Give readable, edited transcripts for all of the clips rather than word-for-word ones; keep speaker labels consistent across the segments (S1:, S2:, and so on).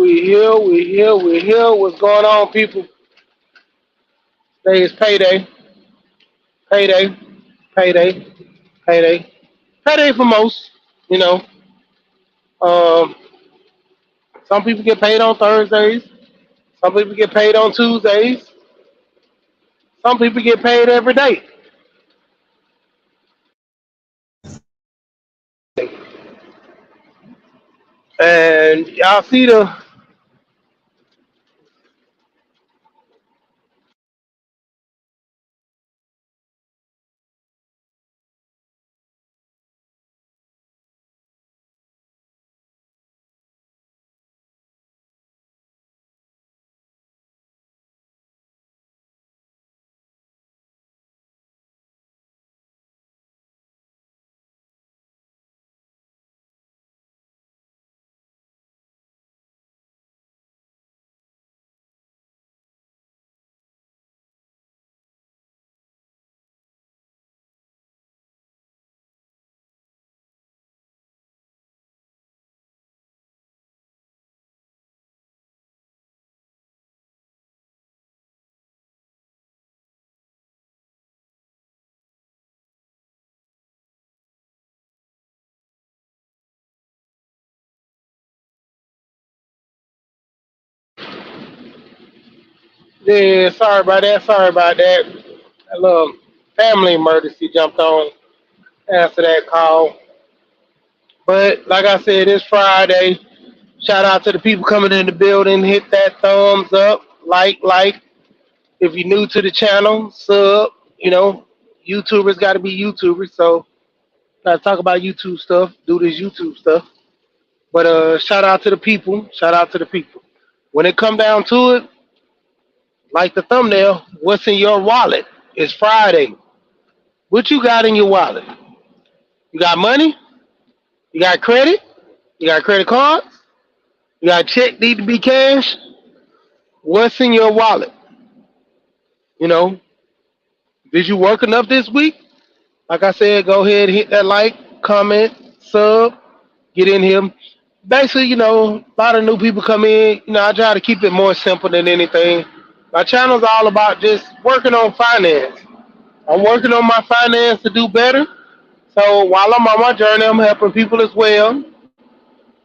S1: We here. What's going on, people? Today is payday, payday, payday, payday, payday for most. You know, um, some people get paid on Thursdays. Some people get paid on Tuesdays. Some people get paid every day. And y'all see yeah. Sorry about that. Sorry about that. A little family emergency jumped on after that call. But like I said, it's Friday. Shout out to the people coming in the building. Hit that thumbs up, like. If you're new to the channel, sub. You know, YouTubers got to be YouTubers. So, gotta talk about YouTube stuff. Do this YouTube stuff. But shout out to the people. Shout out to the people. When it come down to it, like the thumbnail, what's in your wallet? It's Friday. What you got in your wallet? You got money? You got credit? You got credit cards? You got check need to be cash? What's in your wallet? You know, did you work enough this week? Like I said, go ahead, hit that like, comment, sub, get in here. Basically, a lot of new people come in. I try to keep it more simple than anything. My channel's all about just working on finance. I'm working on my finance to do better. So while I'm on my journey, I'm helping people as well.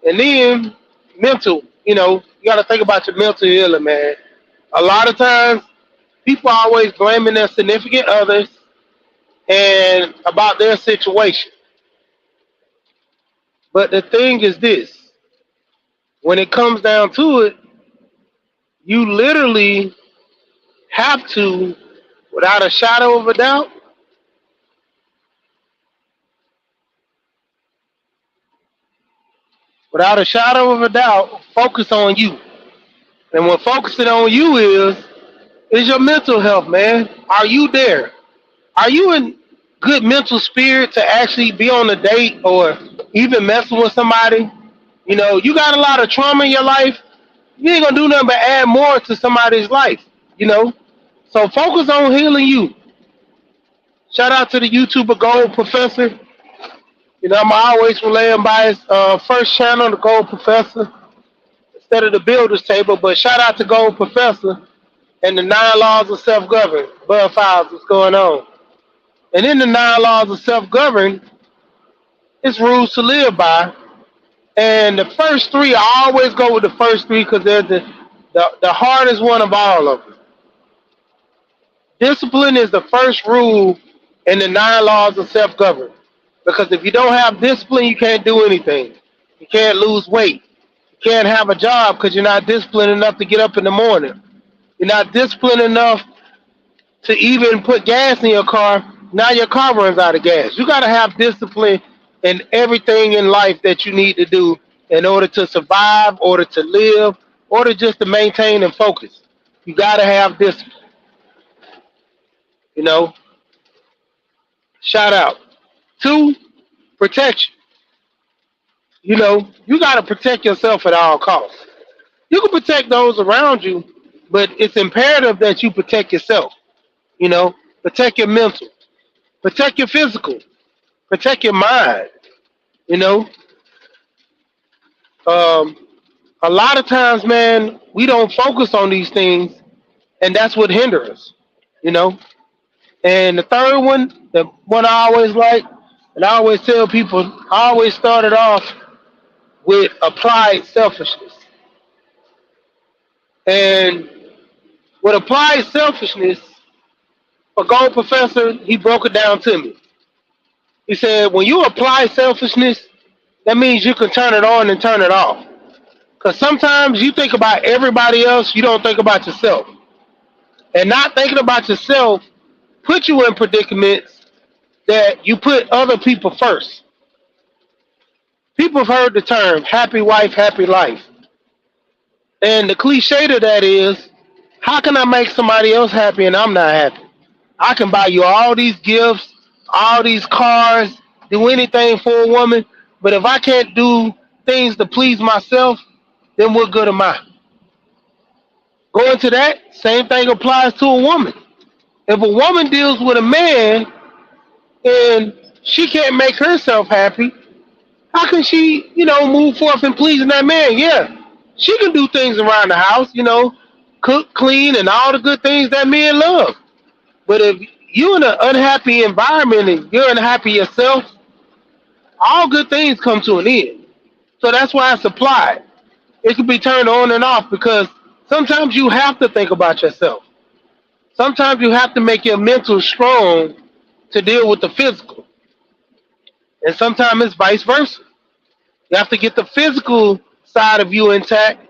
S1: And then mental, you got to think about your mental healing, man. A lot of times, people are always blaming their significant others and about their situation. But the thing is this, when it comes down to it, you literally have to, without a shadow of a doubt, focus on you. And what focusing on you is your mental health, man. Are you there? Are you in good mental spirit to actually be on a date or even messing with somebody? You got a lot of trauma in your life. You ain't gonna do nothing but add more to somebody's life, you know. So focus on healing you. Shout out to the YouTuber Gold Professor. I'm always relaying by his first channel, the Gold Professor, instead of the Builder's Table. But shout out to Gold Professor and the 9 laws of self-govern. Bud Files, what's going on? And in the 9 laws of self-govern, it's rules to live by. And the first three, I always go with the first three because they're the hardest one of all of them. Discipline is the first rule in the 9 laws of self-govern. Because if you don't have discipline, you can't do anything. You can't lose weight. You can't have a job because you're not disciplined enough to get up in the morning. You're not disciplined enough to even put gas in your car. Now your car runs out of gas. You got to have discipline in everything in life that you need to do in order to survive, order to live, order just to maintain and focus. You got to have discipline. You know, shout out. 2, protection. You got to protect yourself at all costs. You can protect those around you, but it's imperative that you protect yourself. Protect your mental, protect your physical, protect your mind. You know, um, A lot of times, man, we don't focus on these things, and that's what hinders us, you know. And the third one, the one I always like, and I always tell people, I always started off with applied selfishness. And with applied selfishness, a gold professor, he broke it down to me. He said, when you apply selfishness, that means you can turn it on and turn it off. Because sometimes you think about everybody else, you don't think about yourself. And not thinking about yourself put you in predicaments that you put other people first. People have heard the term happy wife, happy life. And the cliche to that is, how can I make somebody else happy and I'm not happy? I can buy you all these gifts, all these cars, do anything for a woman, but if I can't do things to please myself, then what good am I? Going to that, same thing applies to a woman. If a woman deals with a man and she can't make herself happy, how can she, move forth in pleasing that man? Yeah, she can do things around the house, cook, clean, and all the good things that men love. But if you're in an unhappy environment and you're unhappy yourself, all good things come to an end. So that's why it's applied. It can be turned on and off because sometimes you have to think about yourself. Sometimes you have to make your mental strong to deal with the physical. And sometimes it's vice versa. You have to get the physical side of you intact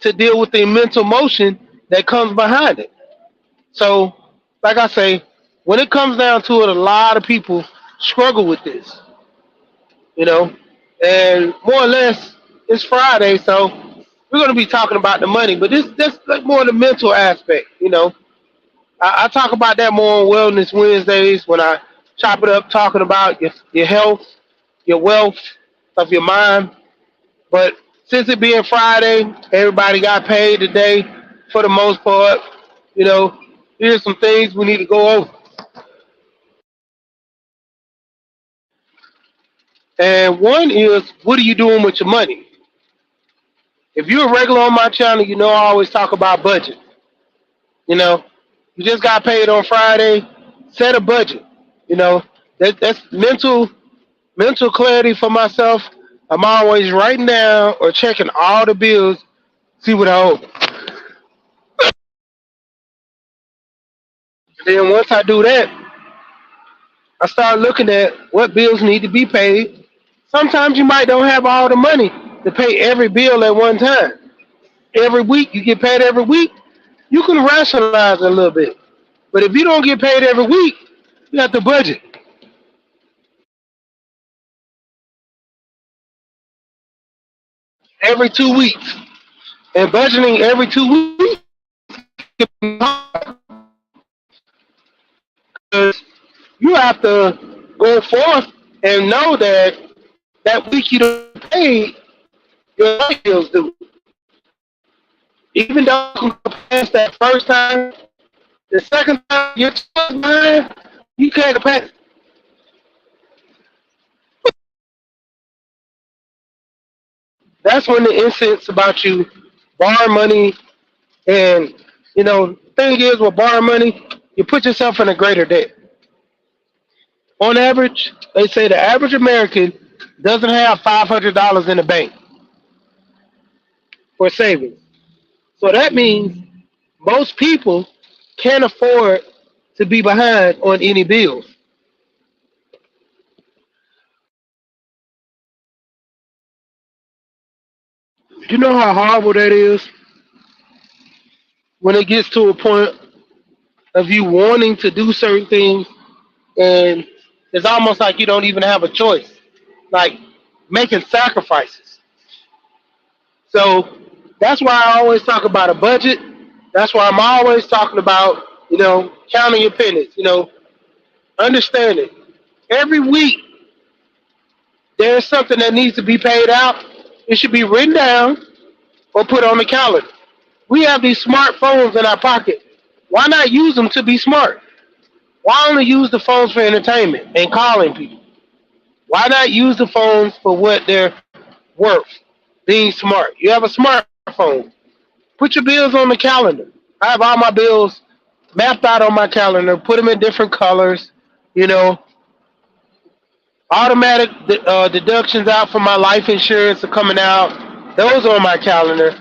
S1: to deal with the mental motion that comes behind it. So, like I say, when it comes down to it, a lot of people struggle with this, you know. And more or less, it's Friday, so we're going to be talking about the money, but that's like more the mental aspect. I talk about that more on Wellness Wednesdays when I chop it up, talking about your health, your wealth of your mind. But since it being Friday, everybody got paid today for the most part. You know, here's some things we need to go over. And one is, what are you doing with your money? If you're a regular on my channel, you know I always talk about budget. You know, you just got paid on Friday, set a budget. You know, that's mental clarity for myself. I'm always writing down or checking all the bills, see what I owe. And then once I do that, I start looking at what bills need to be paid. Sometimes you might don't have all the money to pay every bill at one time. Every week you get paid every week, you can rationalize a little bit. But if you don't get paid every week, you have to budget every 2 weeks. And budgeting every 2 weeks because you have to go forth and know that that week you don't pay, your light bills due. Even though you can go past that first time, the second time you're behind, you can't go past. That's when the incidents about you borrow money and thing is with borrow money, you put yourself in a greater debt. On average, they say the average American doesn't have $500 in the bank for savings. So that means most people can't afford to be behind on any bills. You know how horrible that is when it gets to a point of you wanting to do certain things and it's almost like you don't even have a choice, like making sacrifices. So that's why I always talk about a budget. That's why I'm always talking about, counting your pennies, understanding. Every week there's something that needs to be paid out. It should be written down or put on the calendar. We have these smartphones in our pocket. Why not use them to be smart? Why only use the phones for entertainment and calling people? Why not use the phones for what they're worth? Being smart. You have a smartphone. phone. Put your bills on the calendar. I have all my bills mapped out on my calendar. Put them in different colors. You know, automatic deductions out for my life insurance are coming out. Those are on my calendar.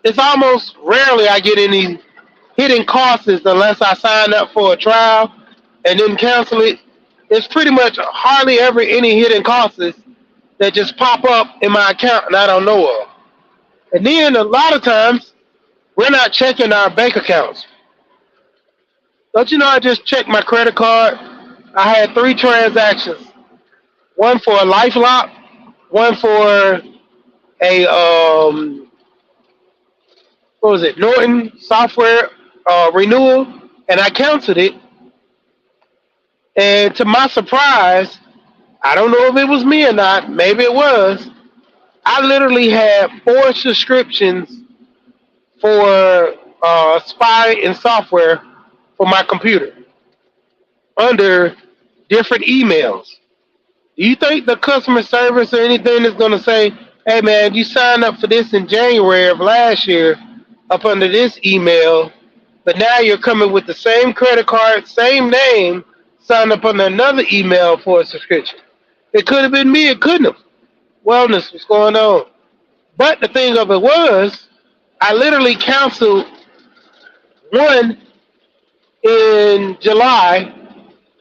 S1: It's almost rarely I get any hidden costs unless I sign up for a trial and then cancel it. It's pretty much hardly ever any hidden costs that just pop up in my account and I don't know of. And then a lot of times we're not checking our bank accounts. Don't you know I just checked my credit card? I had three transactions. One for a life lock, one for a what was it, Norton software renewal, and I canceled it. And to my surprise, I don't know if it was me or not. Maybe it was. I literally had four subscriptions for spy and software for my computer under different emails. Do you think the customer service or anything is going to say, hey man, you signed up for this in January of last year up under this email, but now you're coming with the same credit card, same name, signed up under another email for a subscription? It could have been me, it couldn't have. Wellness, what's going on? But the thing of it was, I literally canceled one in July,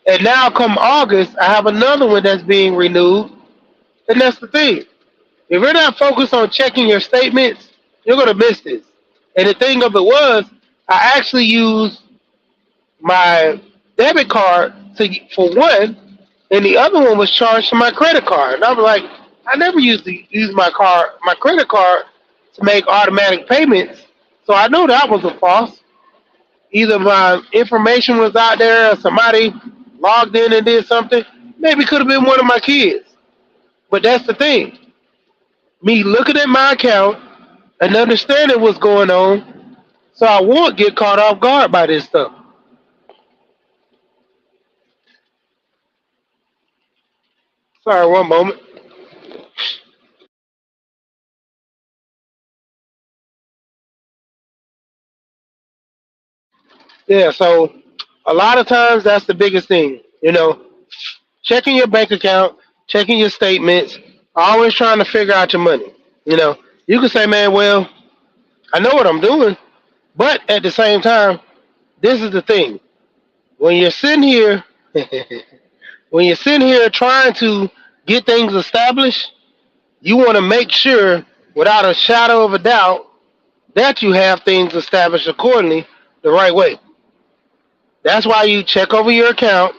S1: and now come August, I have another one that's being renewed. And that's the thing. If you're not focused on checking your statements, you're going to miss this. And the thing of it was, I actually used my debit card for one, and the other one was charged to my credit card. And I was like, I never used to use my credit card to make automatic payments, so I know that was a false. Either my information was out there, or somebody logged in and did something. Maybe it could have been one of my kids. But that's the thing. Me looking at my account and understanding what's going on, so I won't get caught off guard by this stuff. Sorry, one moment. Yeah, so a lot of times that's the biggest thing. Checking your bank account, checking your statements, always trying to figure out your money. You can say, man, well, I know what I'm doing, but at the same time, this is the thing. When you're sitting here, when you're sitting here trying to get things established, you want to make sure, without a shadow of a doubt, that you have things established accordingly the right way. That's why you check over your account.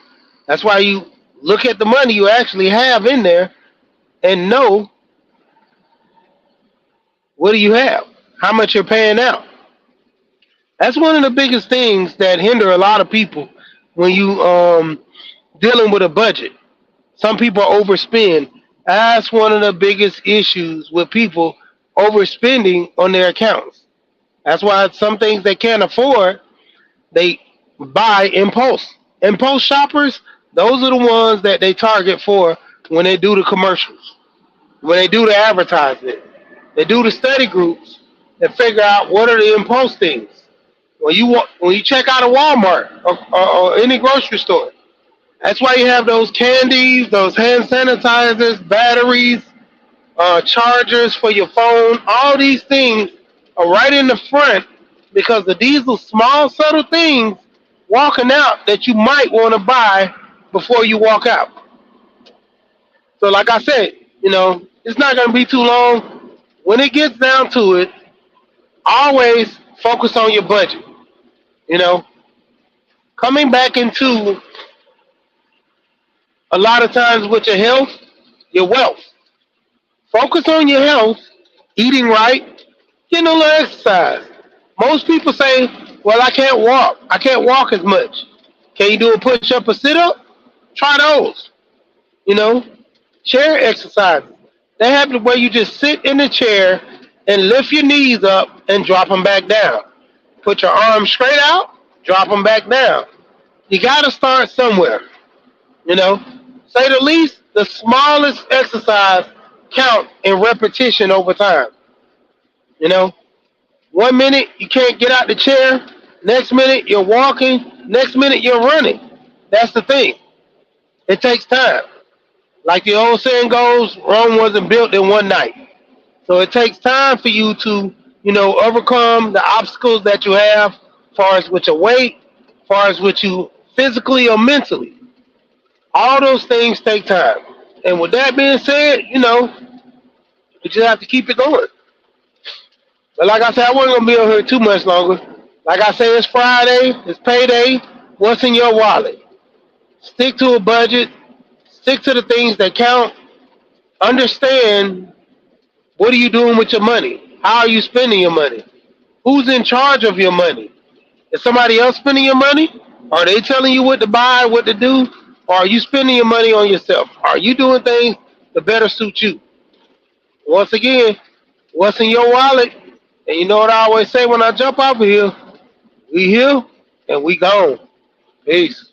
S1: That's why you look at the money you actually have in there and know what do you have, how much you're paying out. That's one of the biggest things that hinder a lot of people when you dealing with a budget. Some people overspend. That's one of the biggest issues with people overspending on their accounts. That's why some things they can't afford, they buy impulse. Impulse shoppers, those are the ones that they target for when they do the commercials, when they do the advertisement. They do the study groups and figure out what are the impulse things. When you check out a Walmart or any grocery store, that's why you have those candies, those hand sanitizers, batteries, chargers for your phone. All these things are right in the front because of these little small, subtle things walking out that you might want to buy before you walk out. So, like I said, it's not going to be too long. When it gets down to it, always focus on your budget. You know, coming back into a lot of times with your health, your wealth. Focus on your health, eating right, getting a little exercise. Most people say, well, I can't walk. I can't walk as much. Can you do a push up or sit up? Try those. You know, chair exercises. They have the way you just sit in the chair and lift your knees up and drop them back down. Put your arms straight out, drop them back down. You got to start somewhere. You know, say the least, the smallest exercise count in repetition over time. You know, 1 minute you can't get out the chair, next minute you're walking, next minute you're running. That's the thing. It takes time. Like the old saying goes, Rome wasn't built in one night. So it takes time for you to, overcome the obstacles that you have, as far as with your weight, as far as with you physically or mentally. All those things take time. And with that being said, you just have to keep it going. But like I said, I wasn't gonna be on here too much longer. Like I say, it's Friday, it's payday. What's in your wallet? Stick to a budget. Stick to the things that count. Understand what are you doing with your money? How are you spending your money? Who's in charge of your money? Is somebody else spending your money? Are they telling you what to buy, what to do? Or are you spending your money on yourself? Are you doing things to better suit you? Once again, what's in your wallet? And you know what I always say when I jump off of here? We here and we gone. Peace.